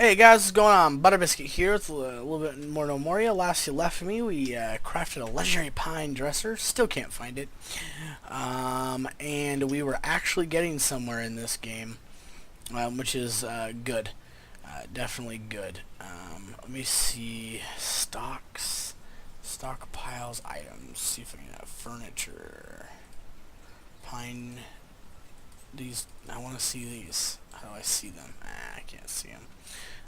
Hey guys, what's going on? Butterbiscuit here with a little bit more Gnomoria. Last you left me, we crafted a legendary pine dresser. Still can't find it. And we were actually getting somewhere in this game, which is good. Definitely good. Let me see. Stockpiles, items. See if I can have furniture. Pine. These. I want to see these. How do I see them? I can't see them.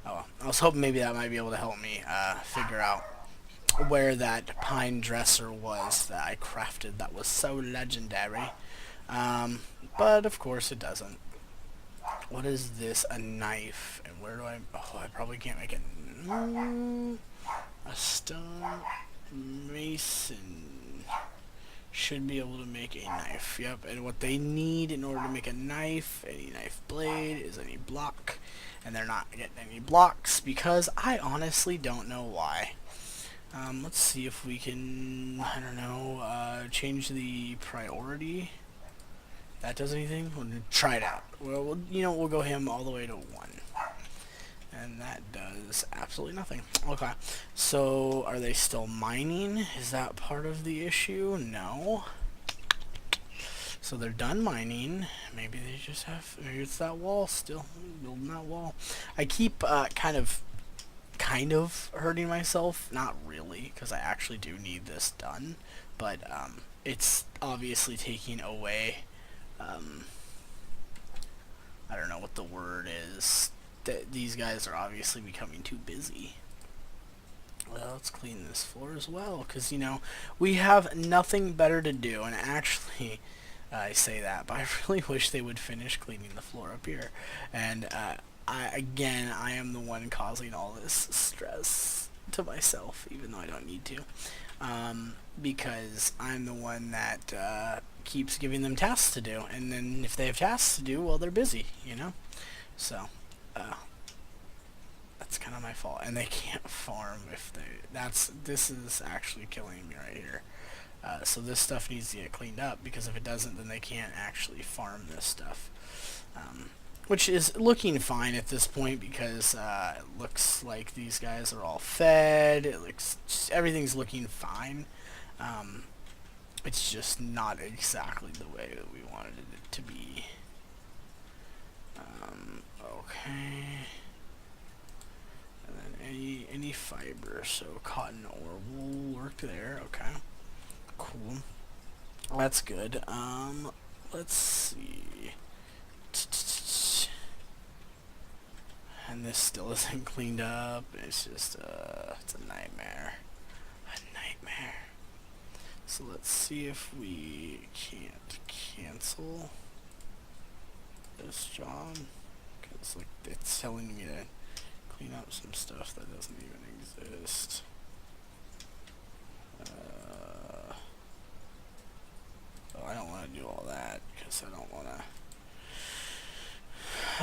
Oh, well. I was hoping maybe that might be able to help me figure out where that pine dresser was that I crafted that was so legendary. But of course it doesn't. What is this? A knife. And where do I... Oh, I probably can't make it. A stone mason should be able to make a knife. Yep, and what they need in order to make a knife, any knife blade, is any block. And they're not getting any blocks because I honestly don't know why. Let's see if we can, I don't know, change the priority. That does anything? We'll try it out. Well, we'll go him all the way to 1. And that does absolutely nothing. Okay, so are they still mining? Is that part of the issue? No. So they're done mining. Maybe they just have... Maybe it's that wall still. Building that wall. I keep kind of hurting myself. Not really, because I actually do need this done. But it's obviously taking away... I don't know what the word is. These guys are obviously becoming too busy. Well, let's clean this floor as well, because, we have nothing better to do. And actually... I say that, but I really wish they would finish cleaning the floor up here. And I am the one causing all this stress to myself, even though I don't need to, because I'm the one that keeps giving them tasks to do. And then if they have tasks to do, well, they're busy, So that's kind of my fault. And they can't farm if they. This is actually killing me right here. So this stuff needs to get cleaned up, because if it doesn't, then they can't actually farm this stuff. Which is looking fine at this point, because it looks like these guys are all fed. Everything's looking fine. It's just not exactly the way that we wanted it to be. Okay. And then any fiber, so cotton or wool worked there. Okay. Cool. That's good. Let's see. And this still isn't cleaned up. It's just, it's a nightmare. A nightmare. So let's see if we can't cancel this job. Because, it's telling me to clean up some stuff that doesn't even exist. I don't want to do all that, because I don't want to...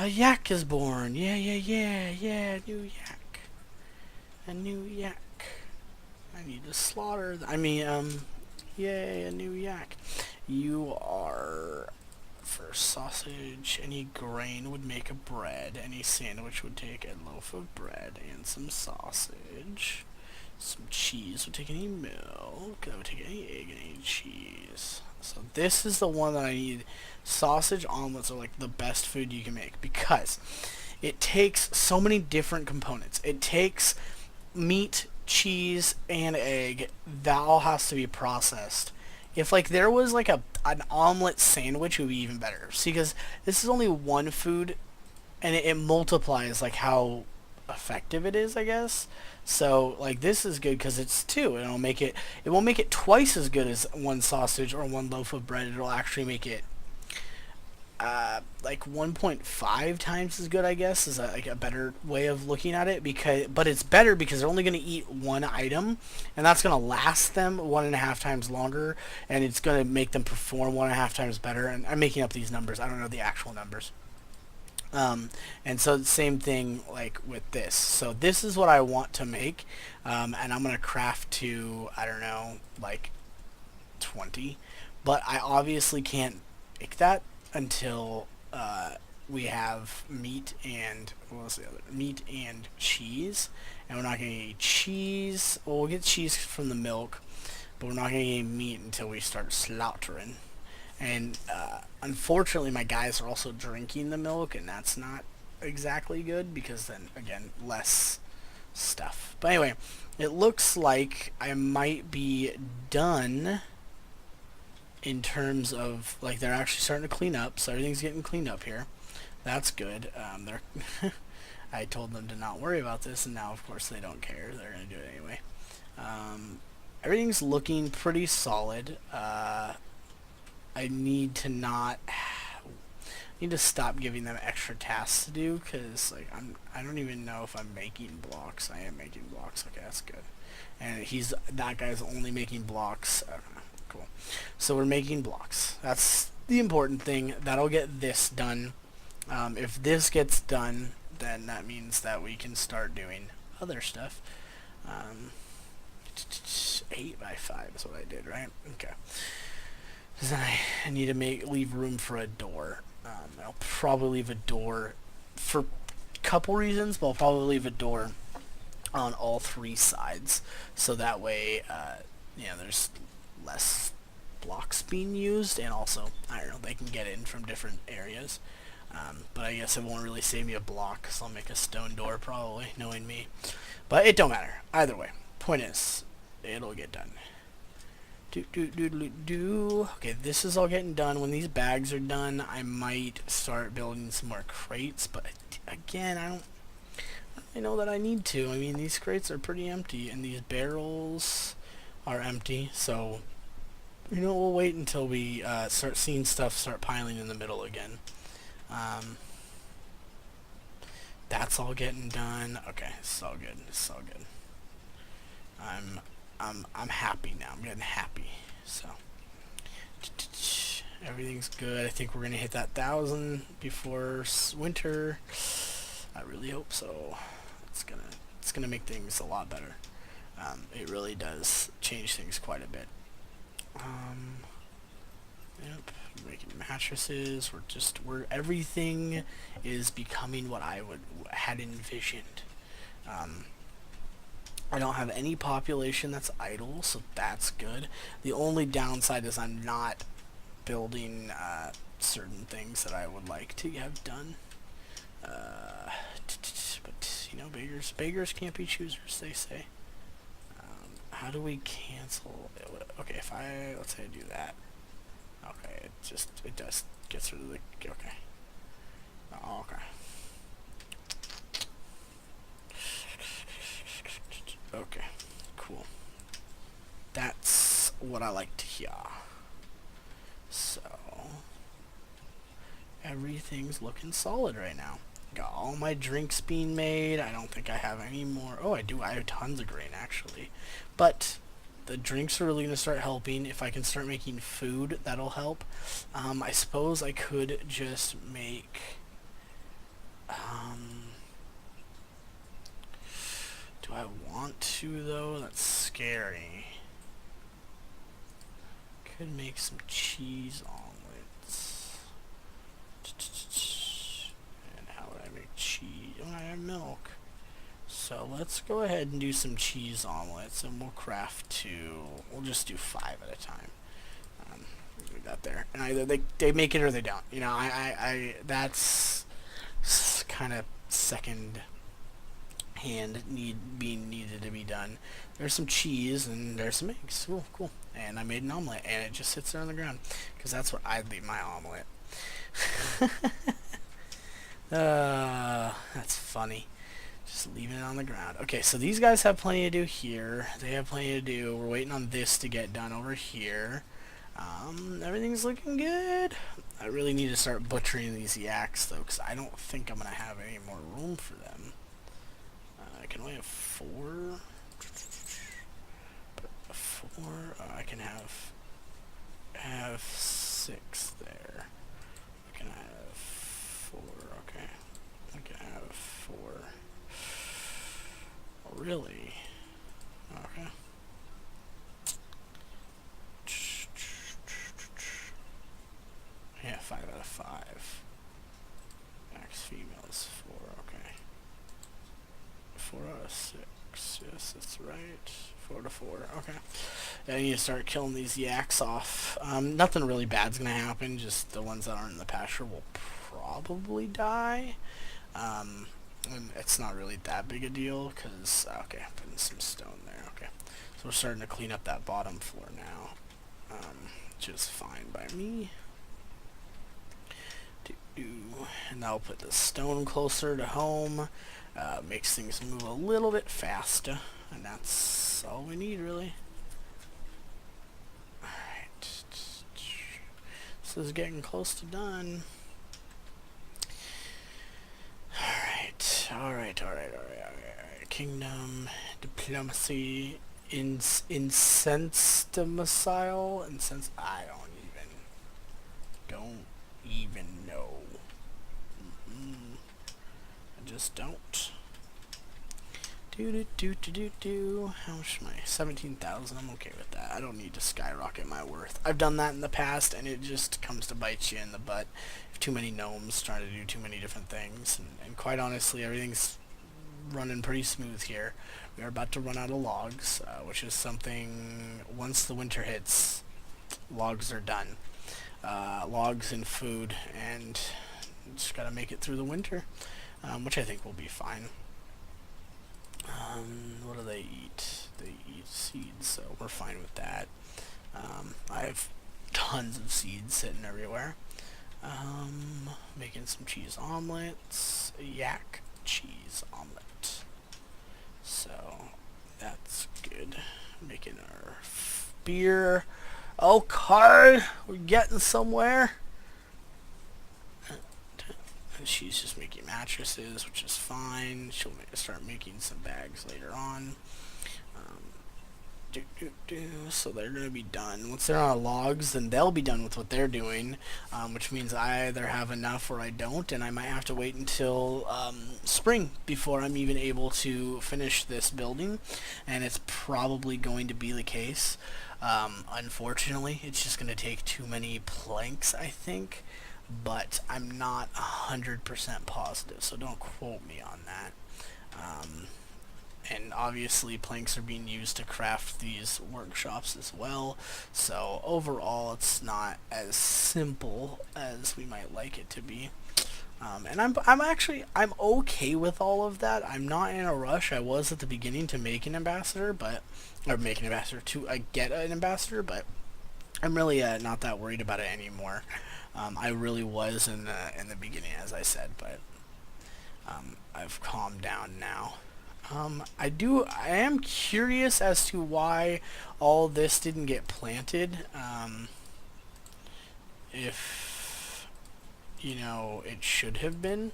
A yak is born! Yeah, new yak. A new yak. I need to slaughter... yay, a new yak. You are... For sausage, any grain would make a bread. Any sandwich would take a loaf of bread and some sausage. Some cheese would take any milk. That would take any egg and any cheese. So this is the one that I need. Sausage omelets are like the best food you can make, because it takes so many different components. It takes meat, cheese, and egg. That all has to be processed. If there was an omelet sandwich, it would be even better. See, because this is only one food, and it multiplies how effective it is, I guess. So this is good because it's 2. It won't make it twice as good as one sausage or one loaf of bread. It'll actually make it 1.5 times as good, I guess, is a better way of looking at it. But it's better because they're only going to eat one item, and that's going to last them 1.5 times longer, and it's going to make them perform 1.5 times better. And I'm making up these numbers. I don't know the actual numbers. And so the same thing with this. So this is what I want to make, and I'm gonna craft to, I don't know, 20, but I obviously can't make that until we have meat and what was the other? Meat and cheese, and we're not gonna eat cheese. Well, we'll get cheese from the milk, but we're not gonna eat meat until we start slaughtering. And unfortunately, my guys are also drinking the milk, and that's not exactly good because then again, less stuff. But anyway, it looks like I might be done in terms of like they're actually starting to clean up, so everything's getting cleaned up here. That's good. They're I told them to not worry about this, and now of course they don't care. They're gonna do it anyway. Everything's looking pretty solid. I need to not need to stop giving them extra tasks to do because like I don't even know if I'm making blocks. I am making blocks. Okay, that's good. And that guy's only making blocks. Okay, cool. So we're making blocks. That's the important thing. That'll get this done. If this gets done, then that means that we can start doing other stuff. 8 by 5 is what I did, right? Okay. Then I need to leave room for a door. I'll probably leave a door for a couple reasons, but I'll probably leave a door on all 3 sides, so that way, there's less blocks being used, and also, I don't know, they can get in from different areas. But I guess it won't really save me a block, because I'll make a stone door, probably, knowing me. But it don't matter. Either way. Point is, it'll get done. Okay, this is all getting done. When these bags are done, I might start building some more crates, but again, I don't really know that I need to. I mean, these crates are pretty empty, and these barrels are empty, so, we'll wait until we start seeing stuff start piling in the middle again. That's all getting done. Okay, it's all good. It's all good. I'm happy now. I'm getting happy. So everything's good. I think we're gonna hit that 1,000 before winter. I really hope so. It's gonna make things a lot better. It really does change things quite a bit. Yep. Making mattresses. Everything is becoming what I had envisioned. I don't have any population that's idle, so that's good. The only downside is I'm not building certain things that I would like to have done. But beggars can't be choosers, they say. How do we cancel? Okay, let's say I do that. Okay, it does gets rid of the okay. Oh, okay. Okay, cool. That's what I like to hear. So, everything's looking solid right now. Got all my drinks being made. I don't think I have any more. Oh, I do. I have tons of grain, actually. But the drinks are really going to start helping. If I can start making food, that'll help. I suppose I could just make... do I want to, though? That's scary. Could make some cheese omelets. And how would I make cheese? Oh, I have milk. So let's go ahead and do some cheese omelets, and we'll craft 2. We'll just do 5 at a time. Leave that there. And either they make it or they don't. That's kind of second hand being needed to be done. There's some cheese and there's some eggs. Cool. And I made an omelet, and it just sits there on the ground because that's what I'd leave my omelet. That's funny. Just leaving it on the ground. Okay, so these guys have plenty to do here. They have plenty to do. We're waiting on this to get done over here. Everything's looking good. I really need to start butchering these yaks, though, because I don't think I'm going to have any more room for them. I can only have 4. But 4, I can have 6 there. I can have 4, okay. I can have 4. Oh, really? Okay. Yeah, 5 out of 5. 4 out of 6. Yes, that's right. 4 to 4. Okay. I need to start killing these yaks off. Nothing really bad's gonna happen. Just the ones that aren't in the pasture will probably die. And it's not really that big a deal because okay, putting some stone there. Okay, so we're starting to clean up that bottom floor now, which is fine by me. And I'll put the stone closer to home. Makes things move a little bit faster, and that's all we need really. Alright, this is getting close to done. Alright. Kingdom, diplomacy, incense domicile, I don't even know. I just don't. How much am I? 17,000. I'm okay with that. I don't need to skyrocket my worth. I've done that in the past, and it just comes to bite you in the butt. If too many gnomes trying to do too many different things, and quite honestly, everything's running pretty smooth here. We are about to run out of logs, which is something. Once the winter hits, logs are done. Logs and food, and just gotta make it through the winter, which I think will be fine. What do they eat? They eat seeds, so we're fine with that. I have tons of seeds sitting everywhere. Making some cheese omelets. Yak cheese omelet. So, that's good. Making our beer. Okay, we're getting somewhere. She's just making mattresses, which is fine. She'll start making some bags later on. So they're going to be done. Once they're on logs, then they'll be done with what they're doing, which means I either have enough or I don't, and I might have to wait until spring before I'm even able to finish this building, and it's probably going to be the case. Unfortunately, it's just going to take too many planks, I think. But I'm not 100% positive, so don't quote me on that. And obviously planks are being used to craft these workshops as well, so overall it's not as simple as we might like it to be. And I'm okay with all of that. I'm not in a rush. I was at the beginning to make an ambassador, to get an ambassador, but I'm really not that worried about it anymore. I really was in the beginning, as I said, but I've calmed down now. I am curious as to why all this didn't get planted. If it should have been,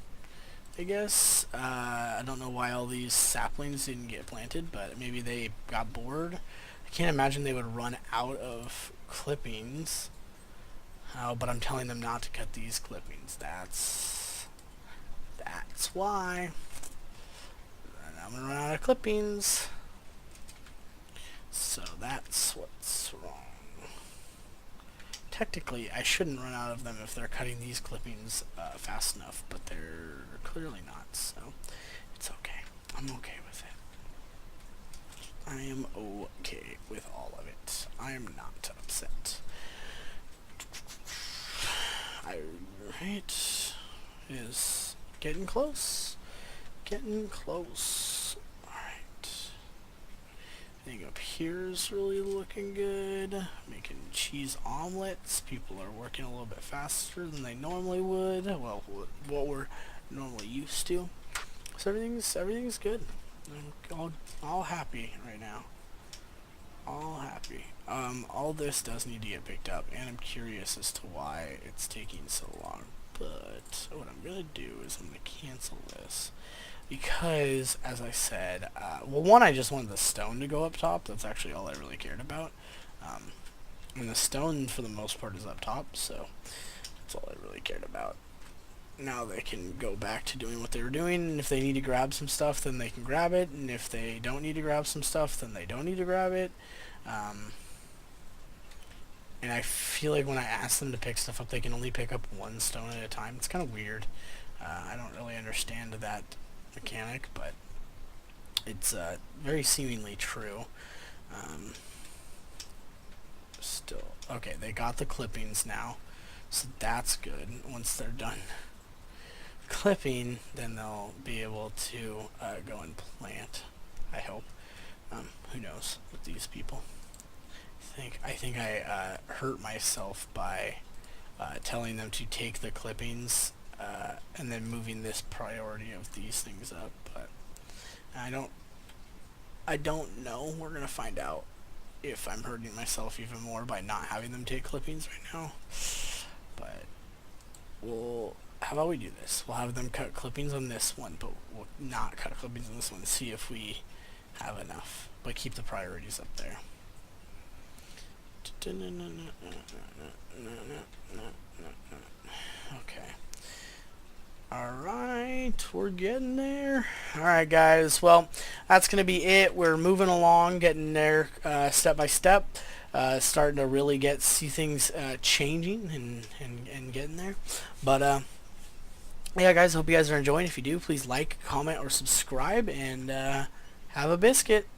I guess. I don't know why all these saplings didn't get planted, but maybe they got bored. I can't imagine they would run out of clippings. But I'm telling them not to cut these clippings. That's why. And I'm gonna run out of clippings. So that's what's wrong. Technically, I shouldn't run out of them if they're cutting these clippings fast enough, but they're clearly not. So it's okay. I'm okay with it. I am okay with all of it. I am not upset. Alright, is getting close. Alright. I think up here is really looking good. Making cheese omelets. People are working a little bit faster than they normally would. Well, what we're normally used to. So everything's good. I'm all happy right now. All happy. All this does need to get picked up, and I'm curious as to why it's taking so long. But what I'm gonna do is I'm gonna cancel this because, as I said, well, one, I just wanted the stone to go up top. That's actually all I really cared about. And the stone, for the most part, is up top, so that's all I really cared about. Now they can go back to doing what they were doing, and if they need to grab some stuff, then they can grab it, and if they don't need to grab some stuff, then they don't need to grab it. And I feel like when I ask them to pick stuff up, they can only pick up one stone at a time. It's kind of weird. I don't really understand that mechanic, but It's very seemingly true. Still, okay, they got the clippings now, so that's good. Once they're done clipping, then they'll be able to go and plant, I hope. Who knows with these people. I hurt myself by telling them to take the clippings and then moving this priority of these things up, but I don't know. We're gonna find out if I'm hurting myself even more by not having them take clippings right now. But how about we do this? We'll have them cut clippings on this one, but we'll not cut clippings on this one. See if we have enough, but keep the priorities up there. Okay. Alright, we're getting there. Alright guys, well, that's going to be it. We're moving along, getting there step by step. Starting to really see things changing and getting there. But yeah guys, hope you guys are enjoying. If you do, please like, comment, or subscribe, and have a biscuit.